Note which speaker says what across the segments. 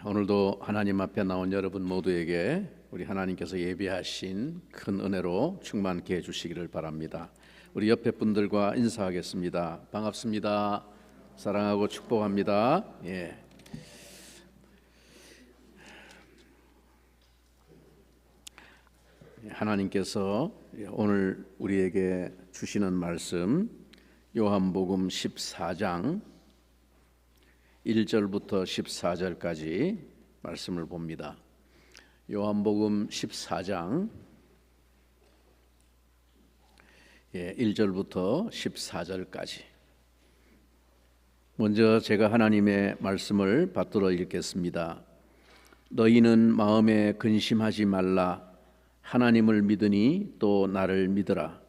Speaker 1: 오늘도 하나님 앞에 나온 여러분 모두에게 우리 하나님께서 예비하신 큰 은혜로 충만케 해주시기를 바랍니다. 우리 옆에 분들과 인사하겠습니다. 반갑습니다. 사랑하고 축복합니다. 하나님께서 오늘 우리에게 주시는 말씀 요한복음 14장 1절부터 14절까지 말씀을 봅니다. 요한복음 14장 1절부터 14절까지. 먼저 제가 하나님의 말씀을 받들어 읽겠습니다. 너희는 마음에 근심하지 말라. 하나님을 믿으니 또 나를 믿으라.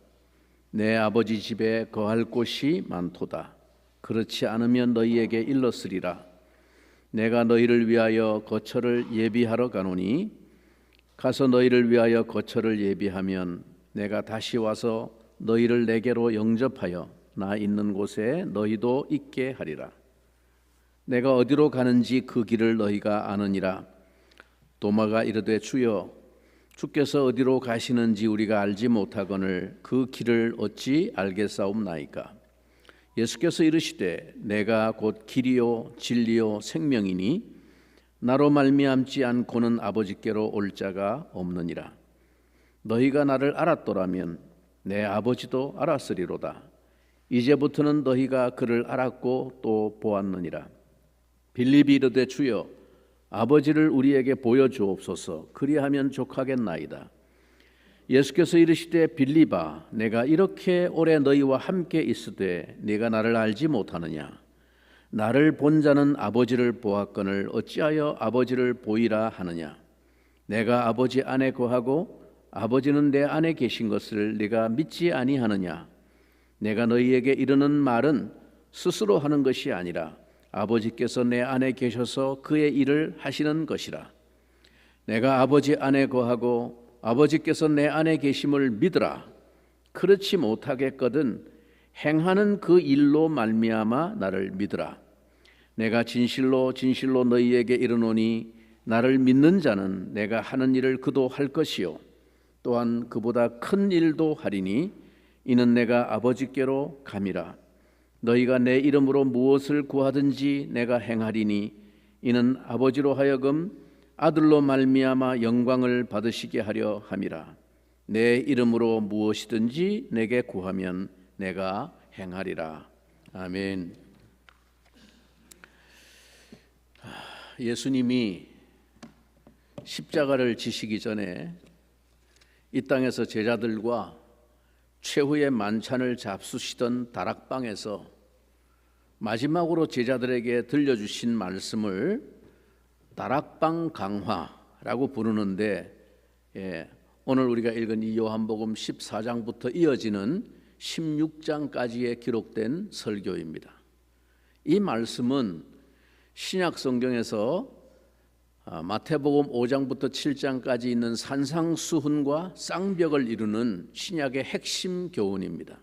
Speaker 1: 내 아버지 집에 거할 곳이 많도다. 그렇지 않으면 너희에게 일렀으리라. 내가 너희를 위하여 거처를 예비하러 가노니 가서 너희를 위하여 거처를 예비하면 내가 다시 와서 너희를 내게로 영접하여 나 있는 곳에 너희도 있게 하리라. 내가 어디로 가는지 그 길을 너희가 아느니라. 도마가 이르되 주여 주께서 어디로 가시는지 우리가 알지 못하거늘 그 길을 어찌 알겠사옵나이까. 예수께서 이르시되 내가 곧 길이요 진리요 생명이니 나로 말미암지 않고는 아버지께로 올 자가 없느니라. 너희가 나를 알았더라면 내 아버지도 알았으리로다. 이제부터는 너희가 그를 알았고 또 보았느니라. 빌립이 이르되 주여 아버지를 우리에게 보여주옵소서. 그리하면 족하겠나이다. 예수께서 이르시되 빌립아 내가 이렇게 오래 너희와 함께 있으되 네가 나를 알지 못하느냐. 나를 본 자는 아버지를 보았거늘 어찌하여 아버지를 보이라 하느냐. 내가 아버지 안에 거하고 아버지는 내 안에 계신 것을 네가 믿지 아니하느냐. 내가 너희에게 이르는 말은 스스로 하는 것이 아니라 아버지께서 내 안에 계셔서 그의 일을 하시는 것이라. 내가 아버지 안에 거하고 아버지께서 내 안에 계심을 믿으라. 그렇지 못하겠거든 행하는 그 일로 말미암아 나를 믿으라. 내가 진실로 진실로 너희에게 이르노니 나를 믿는 자는 내가 하는 일을 그도 할 것이요 또한 그보다 큰 일도 하리니 이는 내가 아버지께로 감이라. 너희가 내 이름으로 무엇을 구하든지 내가 행하리니 이는 아버지로 하여금 아들로 말미암아 영광을 받으시게 하려 함이라. 내 이름으로 무엇이든지 내게 구하면 내가 행하리라. 아멘. 예수님이 십자가를 지시기 전에 이 땅에서 제자들과 최후의 만찬을 잡수시던 다락방에서 마지막으로 제자들에게 들려주신 말씀을 다락방 강화라고 부르는데 오늘 우리가 읽은 이 요한복음 14장부터 이어지는 16장까지에 기록된 설교입니다. 이 말씀은 신약 성경에서 마태복음 5장부터 7장까지 있는 산상수훈과 쌍벽을 이루는 신약의 핵심 교훈입니다.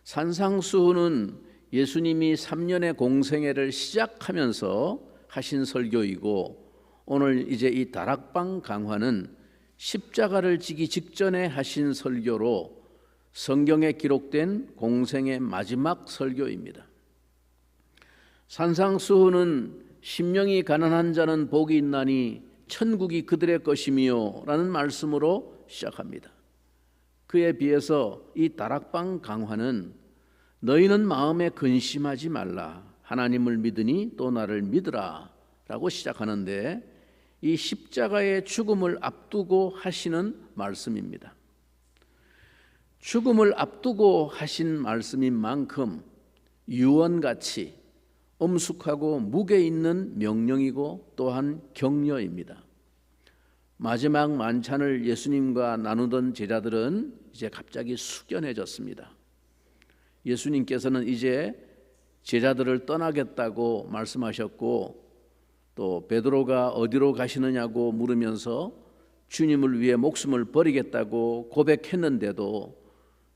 Speaker 1: 산상수훈은 예수님이 3년의 공생애를 시작하면서 하신 설교이고 오늘 이제 이 다락방 강화는 십자가를 지기 직전에 하신 설교로 성경에 기록된 공생의 마지막 설교입니다. 산상수훈은 심령이 가난한 자는 복이 있나니 천국이 그들의 것이미요 라는 말씀으로 시작합니다. 그에 비해서 이 다락방 강화는 너희는 마음에 근심하지 말라. 하나님을 믿으니 또 나를 믿으라 라고 시작하는데 이 십자가의 죽음을 앞두고 하시는 말씀입니다. 죽음을 앞두고 하신 말씀인 만큼 유언같이 엄숙하고 무게 있는 명령이고 또한 격려입니다. 마지막 만찬을 예수님과 나누던 제자들은 이제 갑자기 숙연해졌습니다. 예수님께서는 이제 제자들을 떠나겠다고 말씀하셨고 또 베드로가 어디로 가시느냐고 물으면서 주님을 위해 목숨을 버리겠다고 고백했는데도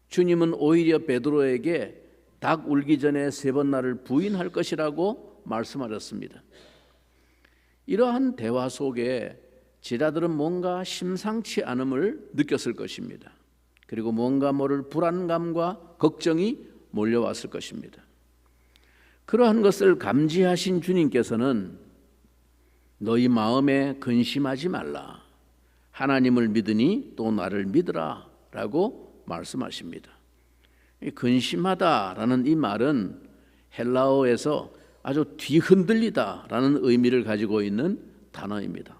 Speaker 1: 주님은 오히려 베드로에게 닭 울기 전에 3번 나를 부인할 것이라고 말씀하셨습니다. 이러한 대화 속에 제자들은 뭔가 심상치 않음을 느꼈을 것입니다. 그리고 뭔가 모를 불안감과 걱정이 몰려왔을 것입니다. 그러한 것을 감지하신 주님께서는 너희 마음에 근심하지 말라. 하나님을 믿으니 또 나를 믿으라 라고 말씀하십니다. 근심하다라는 이 말은 헬라어에서 아주 뒤흔들리다 라는 의미를 가지고 있는 단어입니다.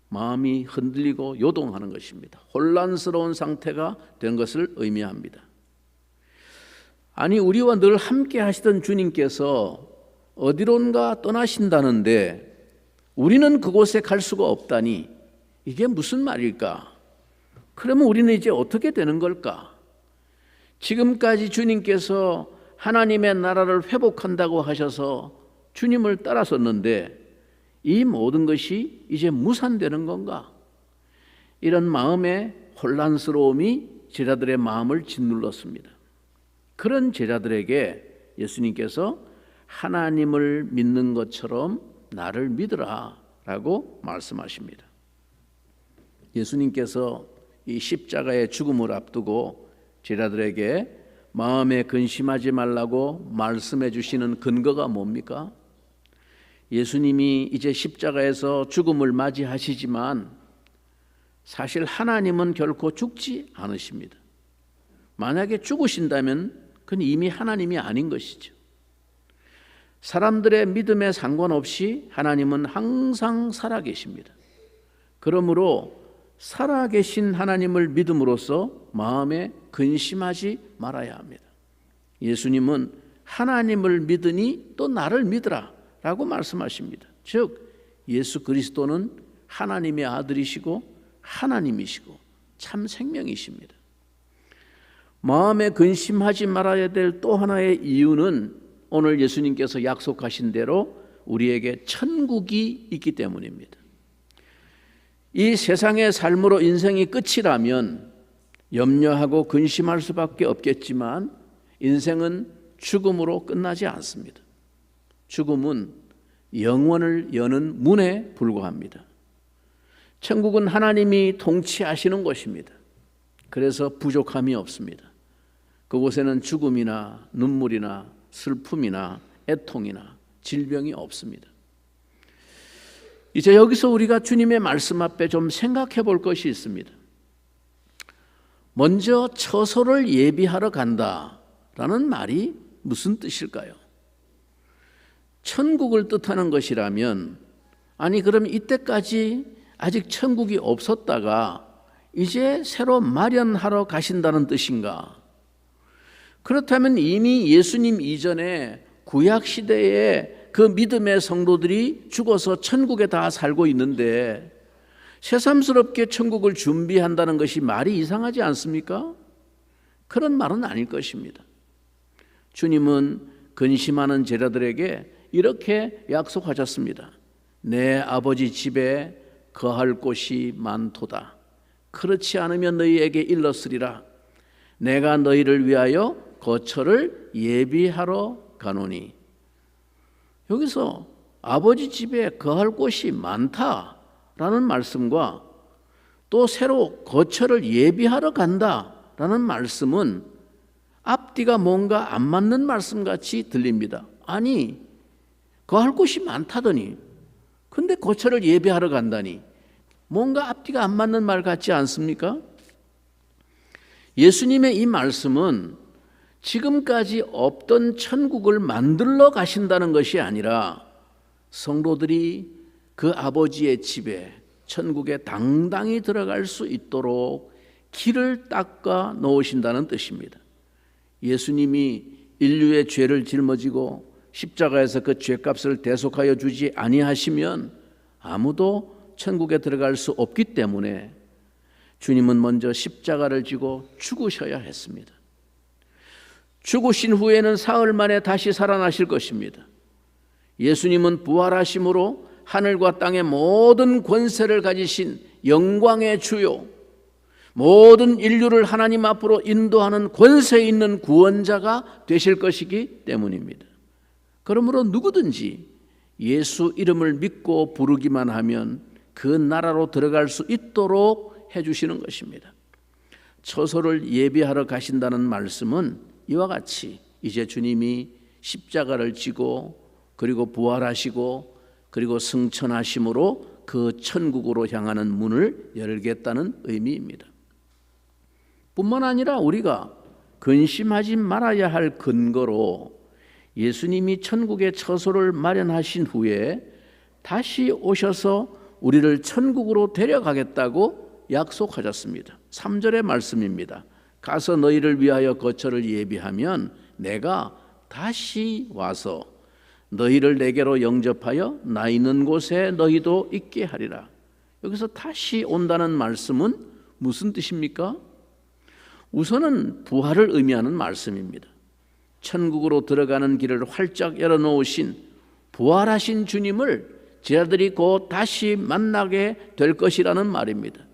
Speaker 1: 마음이 흔들리고 요동하는 것입니다. 혼란스러운 상태가 된 것을 의미합니다. 아니, 우리와 늘 함께 하시던 주님께서 어디론가 떠나신다는데 우리는 그곳에 갈 수가 없다니 이게 무슨 말일까? 그러면 우리는 이제 어떻게 되는 걸까? 지금까지 주님께서 하나님의 나라를 회복한다고 하셔서 주님을 따라섰는데 이 모든 것이 이제 무산되는 건가? 이런 마음의 혼란스러움이 제자들의 마음을 짓눌렀습니다. 그런 제자들에게 예수님께서 하나님을 믿는 것처럼 나를 믿으라 라고 말씀하십니다. 예수님께서 이 십자가의 죽음을 앞두고 제자들에게 마음에 근심하지 말라고 말씀해 주시는 근거가 뭡니까? 예수님이 이제 십자가에서 죽음을 맞이하시지만 사실 하나님은 결코 죽지 않으십니다. 만약에 죽으신다면 그건 이미 하나님이 아닌 것이죠. 사람들의 믿음에 상관없이 하나님은 항상 살아계십니다. 그러므로 살아계신 하나님을 믿음으로써 마음에 근심하지 말아야 합니다. 예수님은 하나님을 믿으니 또 나를 믿으라 라고 말씀하십니다. 즉 예수 그리스도는 하나님의 아들이시고 하나님이시고 참 생명이십니다. 마음에 근심하지 말아야 될 또 하나의 이유는 오늘 예수님께서 약속하신 대로 우리에게 천국이 있기 때문입니다. 이 세상의 삶으로 인생이 끝이라면 염려하고 근심할 수밖에 없겠지만 인생은 죽음으로 끝나지 않습니다. 죽음은 영원을 여는 문에 불과합니다. 천국은 하나님이 통치하시는 곳입니다. 그래서 부족함이 없습니다. 그곳에는 죽음이나 눈물이나 슬픔이나 애통이나 질병이 없습니다. 이제 여기서 우리가 주님의 말씀 앞에 좀 생각해 볼 것이 있습니다. 먼저 처소를 예비하러 간다라는 말이 무슨 뜻일까요? 천국을 뜻하는 것이라면 아니 그럼 이때까지 아직 천국이 없었다가 이제 새로 마련하러 가신다는 뜻인가? 그렇다면 이미 예수님 이전에 구약 시대에 그 믿음의 성도들이 죽어서 천국에 다 살고 있는데 새삼스럽게 천국을 준비한다는 것이 말이 이상하지 않습니까? 그런 말은 아닐 것입니다. 주님은 근심하는 제자들에게 이렇게 약속하셨습니다. 내 아버지 집에 거할 곳이 많도다. 그렇지 않으면 너희에게 일렀으리라. 내가 너희를 위하여 거처를 예비하러 가노니. 여기서 아버지 집에 거할 곳이 많다라는 말씀과 또 새로 거처를 예비하러 간다라는 말씀은 앞뒤가 뭔가 안 맞는 말씀같이 들립니다. 아니, 거할 곳이 많다더니 근데 거처를 예비하러 간다니 뭔가 앞뒤가 안 맞는 말 같지 않습니까? 예수님의 이 말씀은 지금까지 없던 천국을 만들러 가신다는 것이 아니라 성도들이 그 아버지의 집에 천국에 당당히 들어갈 수 있도록 길을 닦아 놓으신다는 뜻입니다. 예수님이 인류의 죄를 짊어지고 십자가에서 그 죄값을 대속하여 주지 아니하시면 아무도 천국에 들어갈 수 없기 때문에 주님은 먼저 십자가를 지고 죽으셔야 했습니다. 죽으신 후에는 사흘 만에 다시 살아나실 것입니다. 예수님은 부활하심으로 하늘과 땅의 모든 권세를 가지신 영광의 주요, 모든 인류를 하나님 앞으로 인도하는 권세 있는 구원자가 되실 것이기 때문입니다. 그러므로 누구든지 예수 이름을 믿고 부르기만 하면 그 나라로 들어갈 수 있도록 해주시는 것입니다. 처소를 예비하러 가신다는 말씀은 이와 같이 이제 주님이 십자가를 지고 그리고 부활하시고 그리고 승천하심으로 그 천국으로 향하는 문을 열겠다는 의미입니다. 뿐만 아니라 우리가 근심하지 말아야 할 근거로 예수님이 천국의 처소를 마련하신 후에 다시 오셔서 우리를 천국으로 데려가겠다고 약속하셨습니다. 3절의 말씀입니다. 가서 너희를 위하여 거처를 예비하면 내가 다시 와서 너희를 내게로 영접하여 나 있는 곳에 너희도 있게 하리라. 여기서 다시 온다는 말씀은 무슨 뜻입니까? 우선은 부활을 의미하는 말씀입니다. 천국으로 들어가는 길을 활짝 열어놓으신 부활하신 주님을 제자들이 곧 다시 만나게 될 것이라는 말입니다.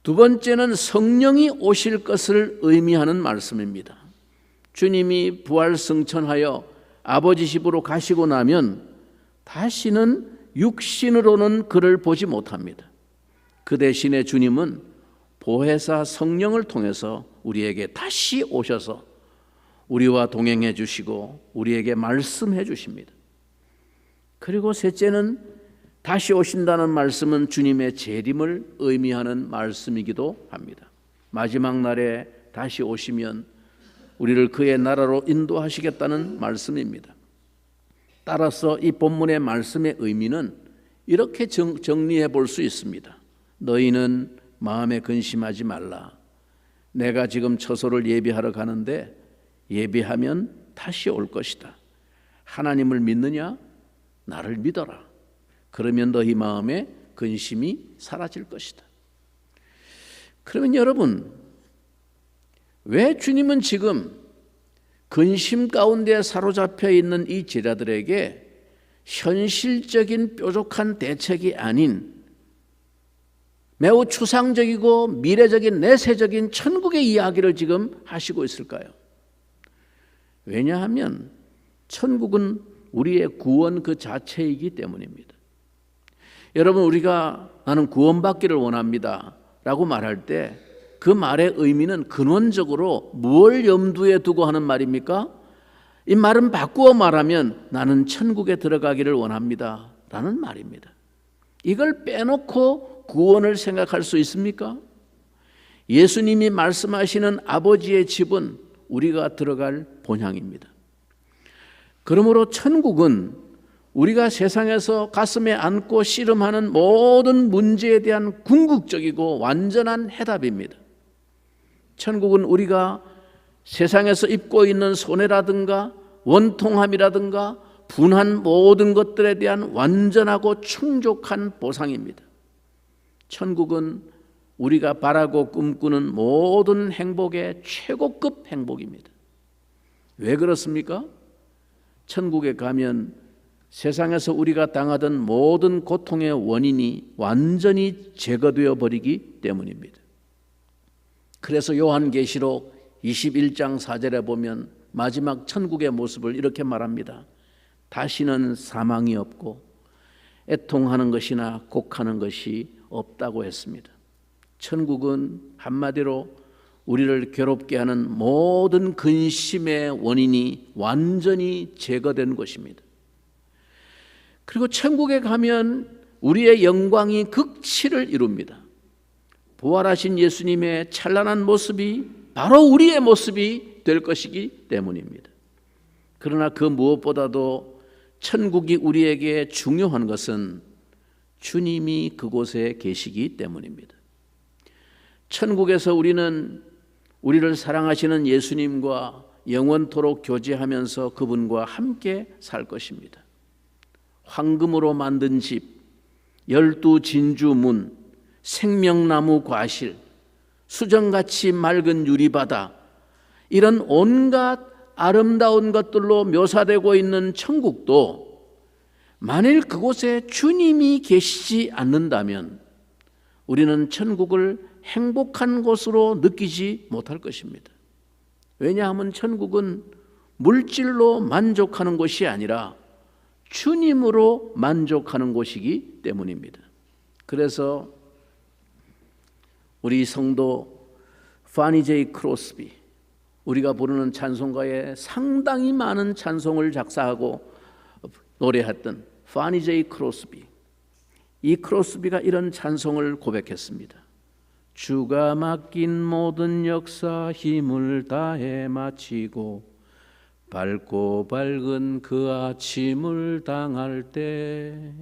Speaker 1: 두 번째는 성령이 오실 것을 의미하는 말씀입니다. 주님이 부활 승천하여 아버지 집으로 가시고 나면 다시는 육신으로는 그를 보지 못합니다. 그 대신에 주님은 보혜사 성령을 통해서 우리에게 다시 오셔서 우리와 동행해 주시고 우리에게 말씀해 주십니다. 그리고 셋째는 다시 오신다는 말씀은 주님의 재림을 의미하는 말씀이기도 합니다. 마지막 날에 다시 오시면 우리를 그의 나라로 인도하시겠다는 말씀입니다. 따라서 이 본문의 말씀의 의미는 이렇게 정리해 볼 수 있습니다. 너희는 마음에 근심하지 말라. 내가 지금 처소를 예비하러 가는데 예비하면 다시 올 것이다. 하나님을 믿느냐? 나를 믿어라. 그러면 너희 마음에 근심이 사라질 것이다. 그러면 여러분, 왜 주님은 지금 근심 가운데 사로잡혀 있는 이 제자들에게 현실적인 뾰족한 대책이 아닌 매우 추상적이고 미래적인 내세적인 천국의 이야기를 지금 하시고 있을까요? 왜냐하면 천국은 우리의 구원 그 자체이기 때문입니다. 여러분, 우리가 나는 구원받기를 원합니다 라고 말할 때 그 말의 의미는 근원적으로 무엇을 염두에 두고 하는 말입니까? 이 말은 바꾸어 말하면 나는 천국에 들어가기를 원합니다 라는 말입니다. 이걸 빼놓고 구원을 생각할 수 있습니까? 예수님이 말씀하시는 아버지의 집은 우리가 들어갈 본향입니다. 그러므로 천국은 우리가 세상에서 가슴에 안고 씨름하는 모든 문제에 대한 궁극적이고 완전한 해답입니다. 천국은 우리가 세상에서 입고 있는 손해라든가 원통함이라든가 분한 모든 것들에 대한 완전하고 충족한 보상입니다. 천국은 우리가 바라고 꿈꾸는 모든 행복의 최고급 행복입니다. 왜 그렇습니까? 천국에 가면 세상에서 우리가 당하던 모든 고통의 원인이 완전히 제거되어 버리기 때문입니다. 그래서 요한계시록 21장 4절에 보면 마지막 천국의 모습을 이렇게 말합니다. 다시는 사망이 없고 애통하는 것이나 곡하는 것이 없다고 했습니다. 천국은 한마디로 우리를 괴롭게 하는 모든 근심의 원인이 완전히 제거된 것입니다. 그리고 천국에 가면 우리의 영광이 극치를 이룹니다. 부활하신 예수님의 찬란한 모습이 바로 우리의 모습이 될 것이기 때문입니다. 그러나 그 무엇보다도 천국이 우리에게 중요한 것은 주님이 그곳에 계시기 때문입니다. 천국에서 우리는 우리를 사랑하시는 예수님과 영원토록 교제하면서 그분과 함께 살 것입니다. 황금으로 만든 집, 12진주문, 생명나무 과실, 수정같이 맑은 유리바다, 이런 온갖 아름다운 것들로 묘사되고 있는 천국도 만일 그곳에 주님이 계시지 않는다면 우리는 천국을 행복한 곳으로 느끼지 못할 것입니다. 왜냐하면 천국은 물질로 만족하는 곳이 아니라 주님으로 만족하는 곳이기 때문입니다. 그래서 우리 성도 파니 제이 크로스비, 우리가 부르는 찬송가에 상당히 많은 찬송을 작사하고 노래했던 파니 제이 크로스비, 이 크로스비가 이런 찬송을 고백했습니다. 주가 맡긴 모든 역사 힘을 다해 마치고 밝고 밝은 그 아침을 당할 때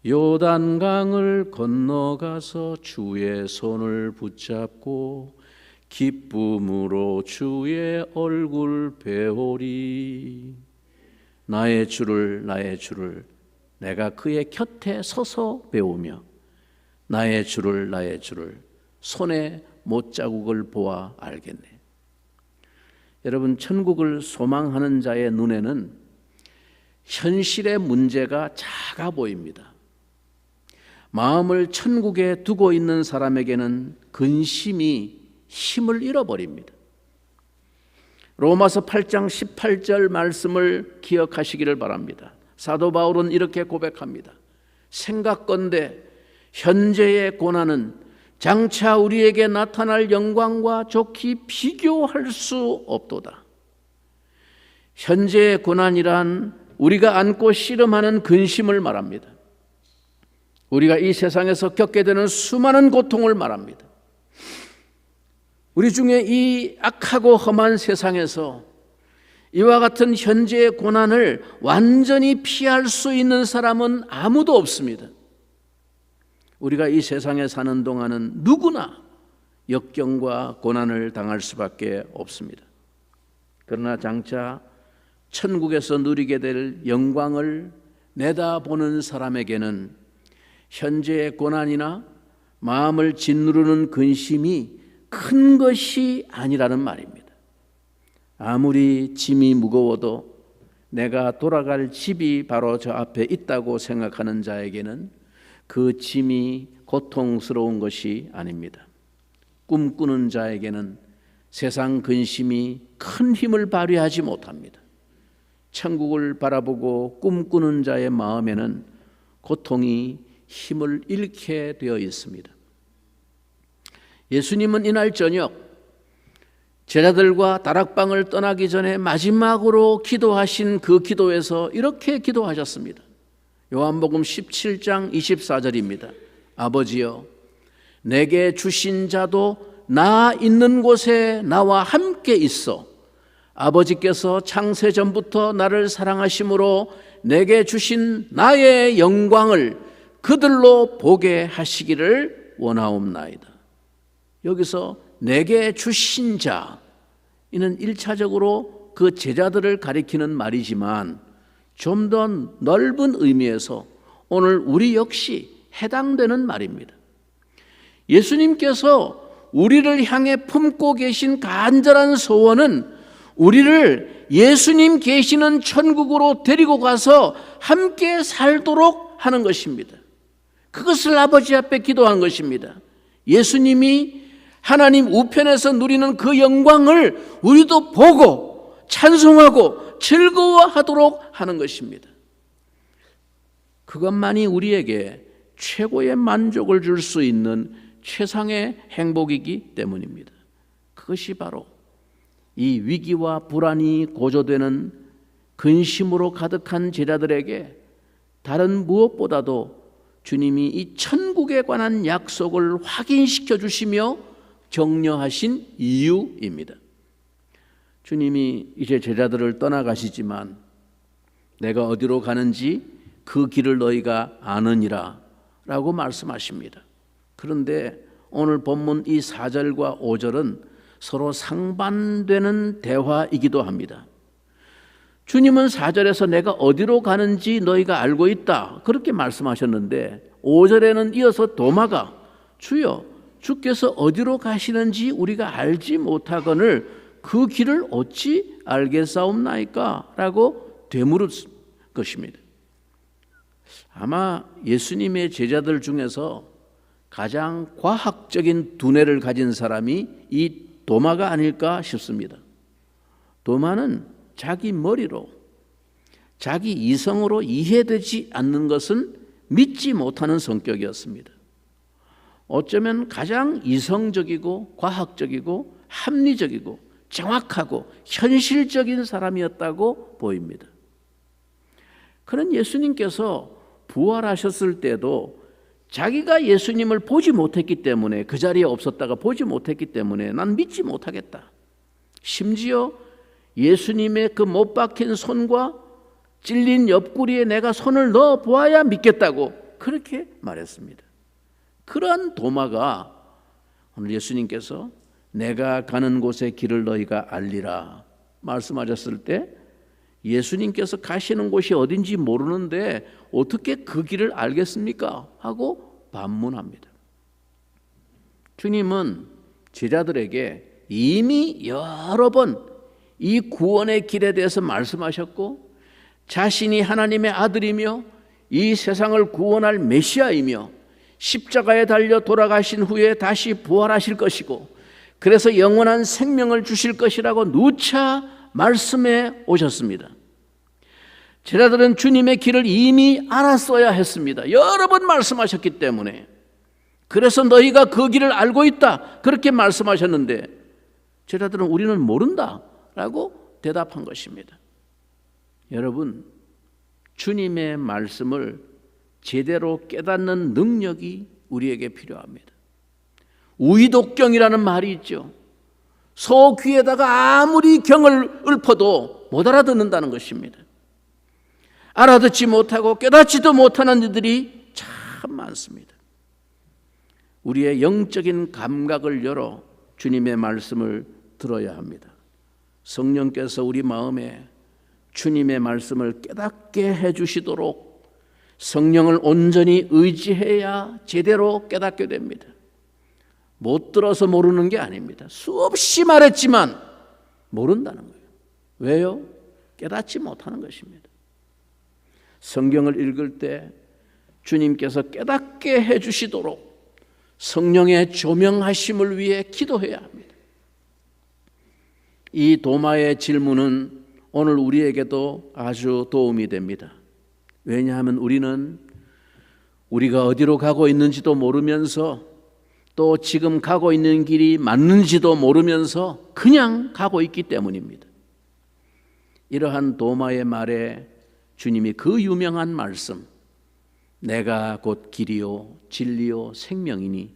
Speaker 1: 요단강을 건너가서 주의 손을 붙잡고 기쁨으로 주의 얼굴 배우리. 나의 주를 내가 그의 곁에 서서 배우며 나의 주를 손에 못자국을 보아 알겠네. 여러분, 천국을 소망하는 자의 눈에는 현실의 문제가 작아 보입니다. 마음을 천국에 두고 있는 사람에게는 근심이 힘을 잃어버립니다. 로마서 8장 18절 말씀을 기억하시기를 바랍니다. 사도 바울은 이렇게 고백합니다. 생각건대 현재의 고난은 장차 우리에게 나타날 영광과 좋게 비교할 수 없도다. 현재의 고난이란 우리가 안고 씨름하는 근심을 말합니다. 우리가 이 세상에서 겪게 되는 수많은 고통을 말합니다. 우리 중에 이 악하고 험한 세상에서 이와 같은 현재의 고난을 완전히 피할 수 있는 사람은 아무도 없습니다. 우리가 이 세상에 사는 동안은 누구나 역경과 고난을 당할 수밖에 없습니다. 그러나 장차 천국에서 누리게 될 영광을 내다보는 사람에게는 현재의 고난이나 마음을 짓누르는 근심이 큰 것이 아니라는 말입니다. 아무리 짐이 무거워도 내가 돌아갈 집이 바로 저 앞에 있다고 생각하는 자에게는 그 짐이 고통스러운 것이 아닙니다. 꿈꾸는 자에게는 세상 근심이 큰 힘을 발휘하지 못합니다. 천국을 바라보고 꿈꾸는 자의 마음에는 고통이 힘을 잃게 되어 있습니다. 예수님은 이날 저녁 제자들과 다락방을 떠나기 전에 마지막으로 기도하신 그 기도에서 이렇게 기도하셨습니다. 요한복음 17장 24절입니다. 아버지여, 내게 주신 자도 나 있는 곳에 나와 함께 있어 아버지께서 창세 전부터 나를 사랑하심으로 내게 주신 나의 영광을 그들로 보게 하시기를 원하옵나이다. 여기서 내게 주신 자, 이는 1차적으로 그 제자들을 가리키는 말이지만 좀 더 넓은 의미에서 오늘 우리 역시 해당되는 말입니다. 예수님께서 우리를 향해 품고 계신 간절한 소원은 우리를 예수님 계시는 천국으로 데리고 가서 함께 살도록 하는 것입니다. 그것을 아버지 앞에 기도한 것입니다. 예수님이 하나님 우편에서 누리는 그 영광을 우리도 보고 찬송하고 즐거워하도록 하는 것입니다. 그것만이 우리에게 최고의 만족을 줄 수 있는 최상의 행복이기 때문입니다. 그것이 바로 이 위기와 불안이 고조되는 근심으로 가득한 제자들에게 다른 무엇보다도 주님이 이 천국에 관한 약속을 확인시켜 주시며 격려하신 이유입니다. 주님이 이제 제자들을 떠나가시지만 내가 어디로 가는지 그 길을 너희가 아느니라 라고 말씀하십니다. 그런데 오늘 본문 이 4절과 5절은 서로 상반되는 대화이기도 합니다. 주님은 4절에서 내가 어디로 가는지 너희가 알고 있다 그렇게 말씀하셨는데 5절에는 이어서 도마가 주여 주께서 어디로 가시는지 우리가 알지 못하거늘 그 길을 어찌 알겠사옵나이까? 라고 되물을 것입니다. 아마 예수님의 제자들 중에서 가장 과학적인 두뇌를 가진 사람이 이 도마가 아닐까 싶습니다. 도마는 자기 머리로 자기 이성으로 이해되지 않는 것은 믿지 못하는 성격이었습니다. 어쩌면 가장 이성적이고 과학적이고 합리적이고 정확하고 현실적인 사람이었다고 보입니다. 그런 예수님께서 부활하셨을 때도 자기가 예수님을 보지 못했기 때문에, 그 자리에 없었다가 보지 못했기 때문에 난 믿지 못하겠다. 심지어 예수님의 그 못 박힌 손과 찔린 옆구리에 내가 손을 넣어 보아야 믿겠다고 그렇게 말했습니다. 그러한 도마가 오늘 예수님께서 내가 가는 곳의 길을 너희가 알리라 말씀하셨을 때, 예수님께서 가시는 곳이 어딘지 모르는데 어떻게 그 길을 알겠습니까? 하고 반문합니다. 주님은 제자들에게 이미 여러 번 이 구원의 길에 대해서 말씀하셨고, 자신이 하나님의 아들이며 이 세상을 구원할 메시아이며 십자가에 달려 돌아가신 후에 다시 부활하실 것이고, 그래서 영원한 생명을 주실 것이라고 누차 말씀해 오셨습니다. 제자들은 주님의 길을 이미 알았어야 했습니다. 여러 번 말씀하셨기 때문에. 그래서 너희가 그 길을 알고 있다 그렇게 말씀하셨는데, 제자들은 우리는 모른다 라고 대답한 것입니다. 여러분, 주님의 말씀을 제대로 깨닫는 능력이 우리에게 필요합니다. 우이독경이라는 말이 있죠. 소 귀에다가 아무리 경을 읊어도 못 알아듣는다는 것입니다. 알아듣지 못하고 깨닫지도 못하는 이들이 참 많습니다. 우리의 영적인 감각을 열어 주님의 말씀을 들어야 합니다. 성령께서 우리 마음에 주님의 말씀을 깨닫게 해주시도록 성령을 온전히 의지해야 제대로 깨닫게 됩니다. 못 들어서 모르는 게 아닙니다. 수없이 말했지만 모른다는 거예요. 왜요? 깨닫지 못하는 것입니다. 성경을 읽을 때 주님께서 깨닫게 해주시도록 성령의 조명하심을 위해 기도해야 합니다. 이 도마의 질문은 오늘 우리에게도 아주 도움이 됩니다. 왜냐하면 우리는 우리가 어디로 가고 있는지도 모르면서, 또 지금 가고 있는 길이 맞는지도 모르면서 그냥 가고 있기 때문입니다. 이러한 도마의 말에 주님이 그 유명한 말씀, 내가 곧 길이요 진리요 생명이니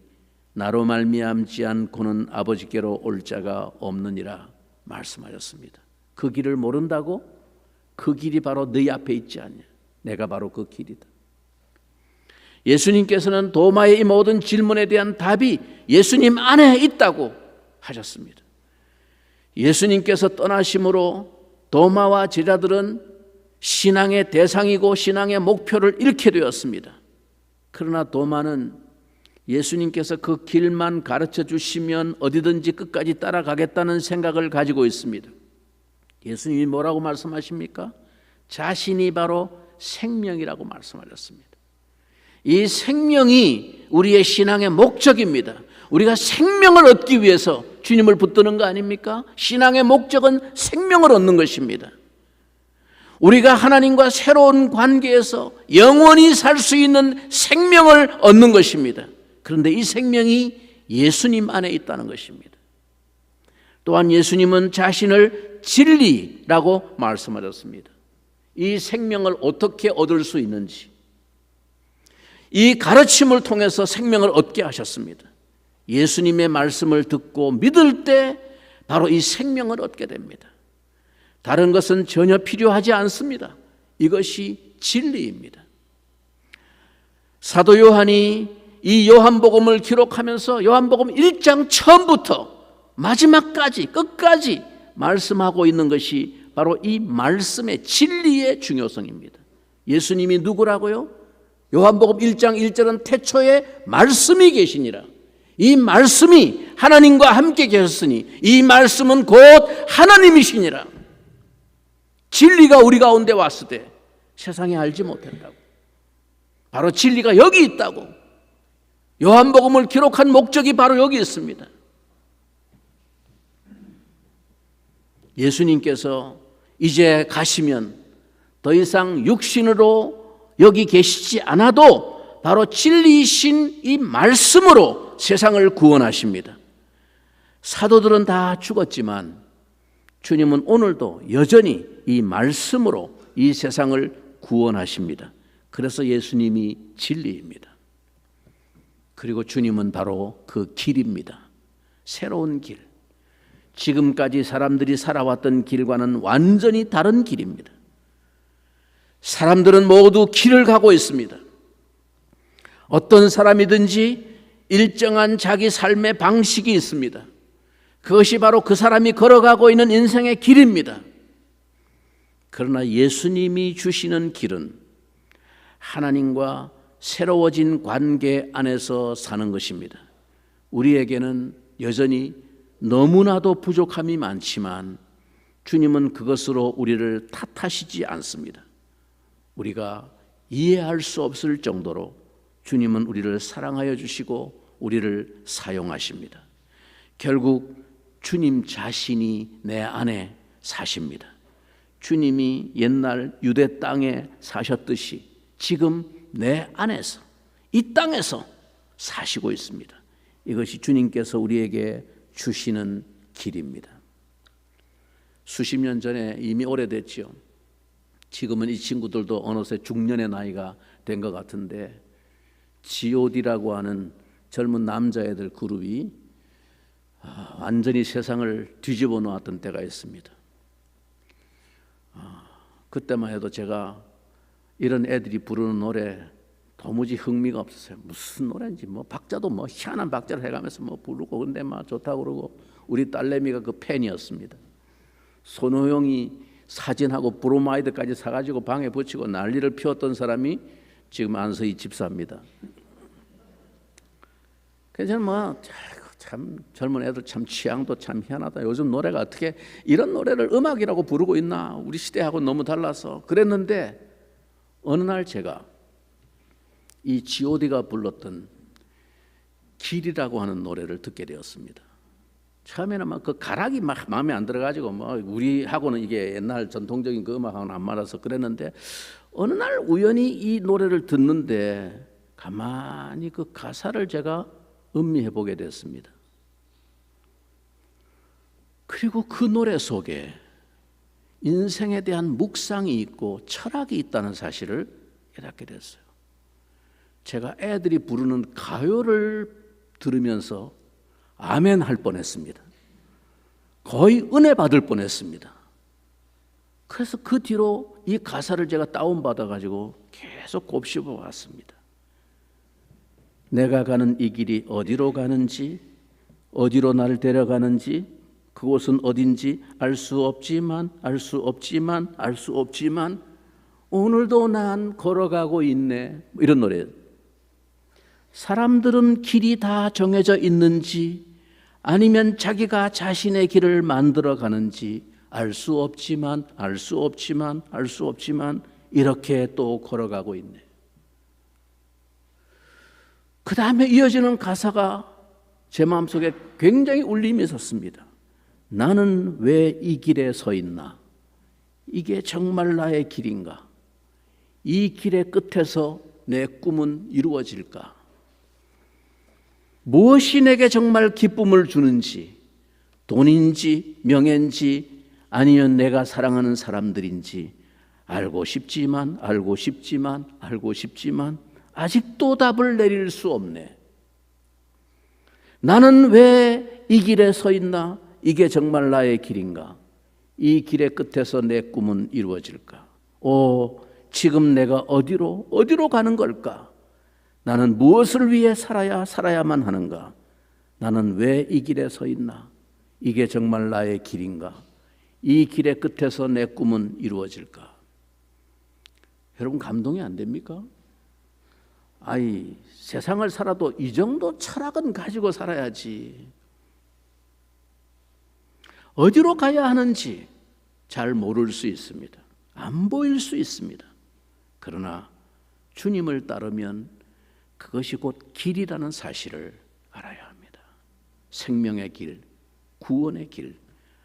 Speaker 1: 나로 말미암지 않고는 아버지께로 올 자가 없느니라 말씀하셨습니다. 그 길을 모른다고? 그 길이 바로 너희 앞에 있지 않냐? 내가 바로 그 길이다. 예수님께서는 도마의 이 모든 질문에 대한 답이 예수님 안에 있다고 하셨습니다. 예수님께서 떠나심으로 도마와 제자들은 신앙의 대상이고 신앙의 목표를 잃게 되었습니다. 그러나 도마는 예수님께서 그 길만 가르쳐 주시면 어디든지 끝까지 따라가겠다는 생각을 가지고 있습니다. 예수님이 뭐라고 말씀하십니까? 자신이 바로 생명이라고 말씀하셨습니다. 이 생명이 우리의 신앙의 목적입니다. 우리가 생명을 얻기 위해서 주님을 붙드는 거 아닙니까? 신앙의 목적은 생명을 얻는 것입니다. 우리가 하나님과 새로운 관계에서 영원히 살 수 있는 생명을 얻는 것입니다. 그런데 이 생명이 예수님 안에 있다는 것입니다. 또한 예수님은 자신을 진리라고 말씀하셨습니다. 이 생명을 어떻게 얻을 수 있는지, 이 가르침을 통해서 생명을 얻게 하셨습니다. 예수님의 말씀을 듣고 믿을 때 바로 이 생명을 얻게 됩니다. 다른 것은 전혀 필요하지 않습니다. 이것이 진리입니다. 사도 요한이 이 요한복음을 기록하면서 요한복음 1장 처음부터 마지막까지 끝까지 말씀하고 있는 것이 바로 이 말씀의 진리의 중요성입니다. 예수님이 누구라고요? 요한복음 1장 1절은 태초에 말씀이 계시니라. 이 말씀이 하나님과 함께 계셨으니 이 말씀은 곧 하나님이시니라. 진리가 우리 가운데 왔을 때 세상에 알지 못한다고. 바로 진리가 여기 있다고. 요한복음을 기록한 목적이 바로 여기 있습니다. 예수님께서 이제 가시면 더 이상 육신으로 여기 계시지 않아도 바로 진리이신 이 말씀으로 세상을 구원하십니다. 사도들은 다 죽었지만 주님은 오늘도 여전히 이 말씀으로 이 세상을 구원하십니다. 그래서 예수님이 진리입니다. 그리고 주님은 바로 그 길입니다. 새로운 길. 지금까지 사람들이 살아왔던 길과는 완전히 다른 길입니다. 사람들은 모두 길을 가고 있습니다. 어떤 사람이든지 일정한 자기 삶의 방식이 있습니다. 그것이 바로 그 사람이 걸어가고 있는 인생의 길입니다. 그러나 예수님이 주시는 길은 하나님과 새로워진 관계 안에서 사는 것입니다. 우리에게는 여전히 너무나도 부족함이 많지만 주님은 그것으로 우리를 탓하시지 않습니다. 우리가 이해할 수 없을 정도로 주님은 우리를 사랑하여 주시고 우리를 사용하십니다. 결국 주님 자신이 내 안에 사십니다. 주님이 옛날 유대 땅에 사셨듯이 지금 내 안에서, 이 땅에서 사시고 있습니다. 이것이 주님께서 우리에게 주시는 길입니다. 수십 년 전에 이미 오래됐죠. 지금은 이 친구들도 어느새 중년의 나이가 된 것 같은데 G.O.D라고 하는 젊은 남자애들 그룹이 완전히 세상을 뒤집어 놓았던 때가 있습니다. 그때만 해도 제가 이런 애들이 부르는 노래 도무지 흥미가 없었어요. 무슨 노래인지 박자도 희한한 박자를 해가면서 부르고 근데 좋다고 그러고 우리 딸내미가 그 팬이었습니다. 손호영이 사진하고 브로마이드까지 사가지고 방에 붙이고 난리를 피웠던 사람이 지금 안서희 집사입니다. 그래서 저는 참 젊은 애들 참 취향도 참 희한하다. 요즘 노래가 어떻게 이런 노래를 음악이라고 부르고 있나. 우리 시대하고 너무 달라서 그랬는데 어느 날 제가 이 G.O.D가 불렀던 길이라고 하는 노래를 듣게 되었습니다. 처음에는 그 가락이 마음에 안 들어가지고 우리하고는 이게 옛날 전통적인 그 음악하고는 안 맞아서 그랬는데 어느 날 우연히 이 노래를 듣는데 가만히 그 가사를 제가 음미해 보게 됐습니다. 그리고 그 노래 속에 인생에 대한 묵상이 있고 철학이 있다는 사실을 깨닫게 됐어요. 제가 애들이 부르는 가요를 들으면서 아멘 할 뻔했습니다. 거의 은혜 받을 뻔했습니다. 그래서 그 뒤로 이 가사를 제가 다운받아 가지고 계속 곱씹어 왔습니다. 내가 가는 이 길이 어디로 가는지, 어디로 나를 데려가는지, 그곳은 어딘지 알 수 없지만 오늘도 난 걸어가고 있네. 이런 노래예요. 사람들은 길이 다 정해져 있는지 아니면 자기가 자신의 길을 만들어 가는지 알 수 없지만 이렇게 또 걸어가고 있네. 그 다음에 이어지는 가사가 제 마음속에 굉장히 울림이 있었습니다. 나는 왜 이 길에 서 있나? 이게 정말 나의 길인가? 이 길의 끝에서 내 꿈은 이루어질까? 무엇이 내게 정말 기쁨을 주는지, 돈인지 명예인지 아니면 내가 사랑하는 사람들인지 알고 싶지만 아직도 답을 내릴 수 없네. 나는 왜 이 길에 서 있나? 이게 정말 나의 길인가? 이 길의 끝에서 내 꿈은 이루어질까? 지금 내가 어디로 가는 걸까? 나는 무엇을 위해 살아야만 하는가? 나는 왜 이 길에 서 있나? 이게 정말 나의 길인가? 이 길의 끝에서 내 꿈은 이루어질까? 여러분 감동이 안 됩니까? 세상을 살아도 이 정도 철학은 가지고 살아야지. 어디로 가야 하는지 잘 모를 수 있습니다. 안 보일 수 있습니다. 그러나 주님을 따르면 그것이 곧 길이라는 사실을 알아야 합니다. 생명의 길, 구원의 길,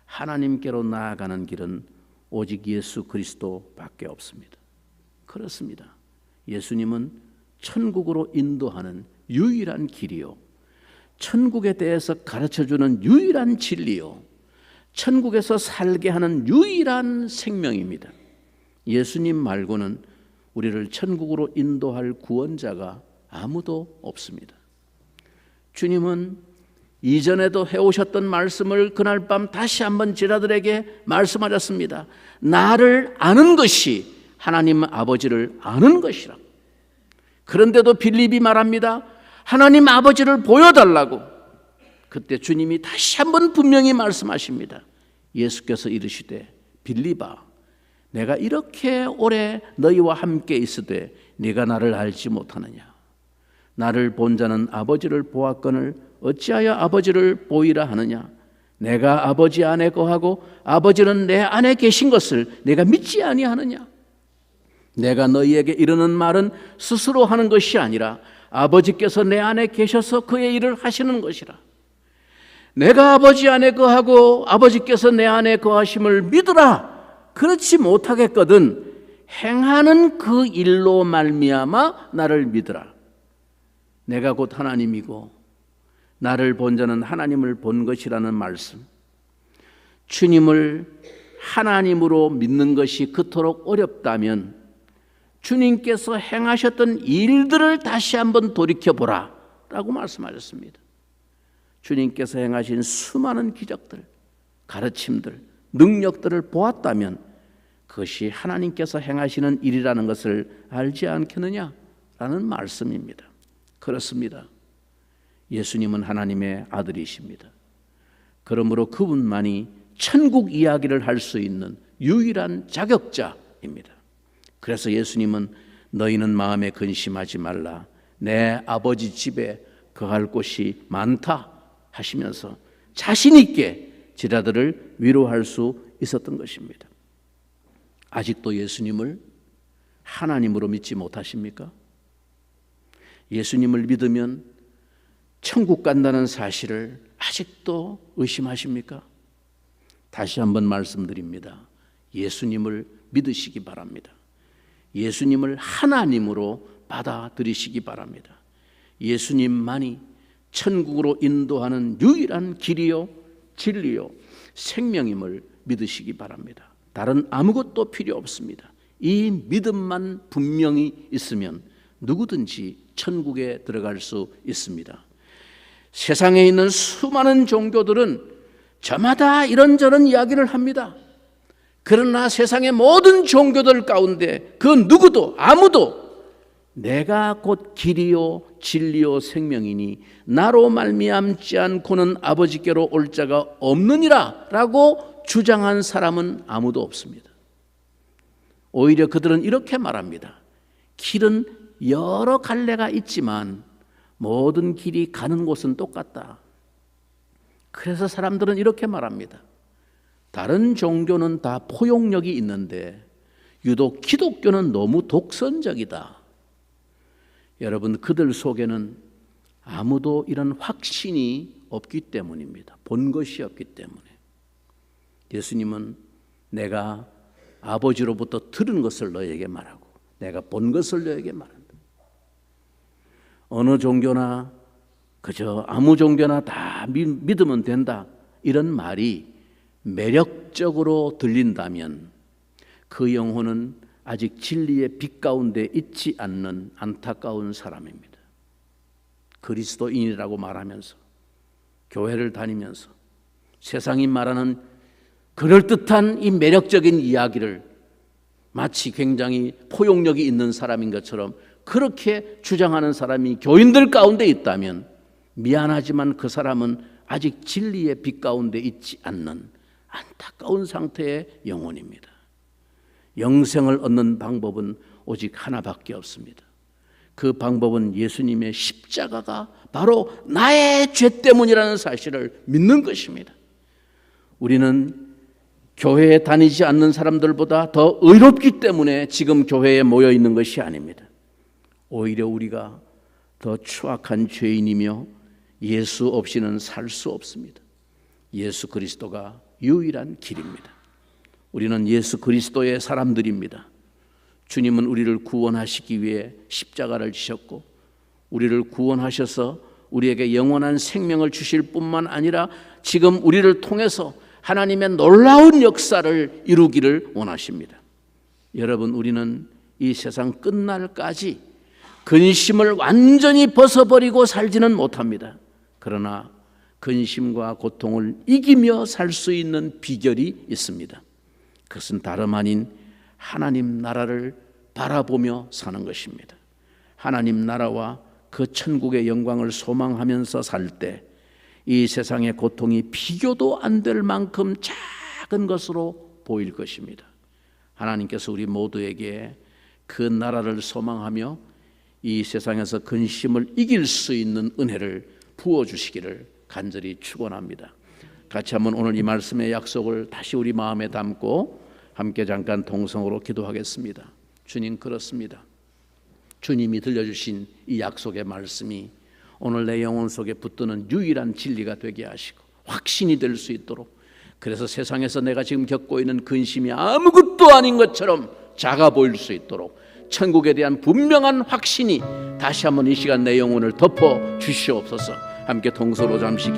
Speaker 1: 하나님께로 나아가는 길은 오직 예수 그리스도밖에 없습니다. 그렇습니다. 예수님은 천국으로 인도하는 유일한 길이요, 천국에 대해서 가르쳐주는 유일한 진리요, 천국에서 살게 하는 유일한 생명입니다. 예수님 말고는 우리를 천국으로 인도할 구원자가 아무도 없습니다. 주님은 이전에도 해오셨던 말씀을 그날 밤 다시 한번 제자들에게 말씀하셨습니다. 나를 아는 것이 하나님 아버지를 아는 것이라. 그런데도 빌립이 말합니다. 하나님 아버지를 보여달라고. 그때 주님이 다시 한번 분명히 말씀하십니다. 예수께서 이르시되 빌립아, 내가 이렇게 오래 너희와 함께 있으되 네가 나를 알지 못하느냐. 나를 본 자는 아버지를 보았거늘 어찌하여 아버지를 보이라 하느냐. 내가 아버지 안에 거하고 아버지는 내 안에 계신 것을 내가 믿지 아니하느냐. 내가 너희에게 이르는 말은 스스로 하는 것이 아니라 아버지께서 내 안에 계셔서 그의 일을 하시는 것이라. 내가 아버지 안에 거하고 아버지께서 내 안에 거하심을 믿으라. 그렇지 못하겠거든 행하는 그 일로 말미암아 나를 믿으라. 내가 곧 하나님이고 나를 본 자는 하나님을 본 것이라는 말씀. 주님을 하나님으로 믿는 것이 그토록 어렵다면 주님께서 행하셨던 일들을 다시 한번 돌이켜보라 라고 말씀하셨습니다. 주님께서 행하신 수많은 기적들, 가르침들, 능력들을 보았다면 그것이 하나님께서 행하시는 일이라는 것을 알지 않겠느냐라는 말씀입니다. 그렇습니다. 예수님은 하나님의 아들이십니다. 그러므로 그분만이 천국 이야기를 할 수 있는 유일한 자격자입니다. 그래서 예수님은 너희는 마음에 근심하지 말라. 내 아버지 집에 거할 곳이 많다 하시면서 자신 있게 제자들을 위로할 수 있었던 것입니다. 아직도 예수님을 하나님으로 믿지 못하십니까? 예수님을 믿으면 천국 간다는 사실을 아직도 의심하십니까? 다시 한번 말씀드립니다. 예수님을 믿으시기 바랍니다. 예수님을 하나님으로 받아들이시기 바랍니다. 예수님만이 천국으로 인도하는 유일한 길이요, 진리요, 생명임을 믿으시기 바랍니다. 다른 아무것도 필요 없습니다. 이 믿음만 분명히 있으면 누구든지 천국에 들어갈 수 있습니다. 세상에 있는 수많은 종교들은 저마다 이런저런 이야기를 합니다. 그러나 세상의 모든 종교들 가운데 그 누구도 아무도 내가 곧 길이요 진리요 생명이니 나로 말미암지 않고는 아버지께로 올 자가 없느니라 라고 주장한 사람은 아무도 없습니다. 오히려 그들은 이렇게 말합니다. 길은 여러 갈래가 있지만 모든 길이 가는 곳은 똑같다. 그래서 사람들은 이렇게 말합니다. 다른 종교는 다 포용력이 있는데 유독 기독교는 너무 독선적이다. 여러분, 그들 속에는 아무도 이런 확신이 없기 때문입니다. 본 것이 없기 때문에. 예수님은 내가 아버지로부터 들은 것을 너에게 말하고 내가 본 것을 너에게 말한다. 어느 종교나 그저 아무 종교나 다 믿으면 된다, 이런 말이 매력적으로 들린다면 그 영혼은 아직 진리의 빛 가운데 있지 않는 안타까운 사람입니다. 그리스도인이라고 말하면서 교회를 다니면서 세상이 말하는 그럴듯한 이 매력적인 이야기를 마치 굉장히 포용력이 있는 사람인 것처럼 그렇게 주장하는 사람이 교인들 가운데 있다면 미안하지만 그 사람은 아직 진리의 빛 가운데 있지 않는 안타까운 상태의 영혼입니다. 영생을 얻는 방법은 오직 하나밖에 없습니다. 그 방법은 예수님의 십자가가 바로 나의 죄 때문이라는 사실을 믿는 것입니다. 우리는 교회에 다니지 않는 사람들보다 더 의롭기 때문에 지금 교회에 모여 있는 것이 아닙니다. 오히려 우리가 더 추악한 죄인이며 예수 없이는 살 수 없습니다. 예수 그리스도가 유일한 길입니다. 우리는 예수 그리스도의 사람들입니다. 주님은 우리를 구원하시기 위해 십자가를 지셨고 우리를 구원하셔서 우리에게 영원한 생명을 주실 뿐만 아니라 지금 우리를 통해서 하나님의 놀라운 역사를 이루기를 원하십니다. 여러분, 우리는 이 세상 끝날까지 근심을 완전히 벗어버리고 살지는 못합니다. 그러나 근심과 고통을 이기며 살 수 있는 비결이 있습니다. 그것은 다름 아닌 하나님 나라를 바라보며 사는 것입니다. 하나님 나라와 그 천국의 영광을 소망하면서 살 때 이 세상의 고통이 비교도 안 될 만큼 작은 것으로 보일 것입니다. 하나님께서 우리 모두에게 그 나라를 소망하며 이 세상에서 근심을 이길 수 있는 은혜를 부어주시기를 간절히 축원합니다. 같이 한번 오늘 이 말씀의 약속을 다시 우리 마음에 담고 함께 잠깐 동성으로 기도하겠습니다. 주님, 그렇습니다. 주님이 들려주신 이 약속의 말씀이 오늘 내 영혼 속에 붙드는 유일한 진리가 되게 하시고 확신이 될 수 있도록, 그래서 세상에서 내가 지금 겪고 있는 근심이 아무것도 아닌 것처럼 작아 보일 수 있도록 천국에 대한 분명한 확신이 다시 한번 이 시간 내 영혼을 덮어 주시옵소서. 함께 동서로 잠시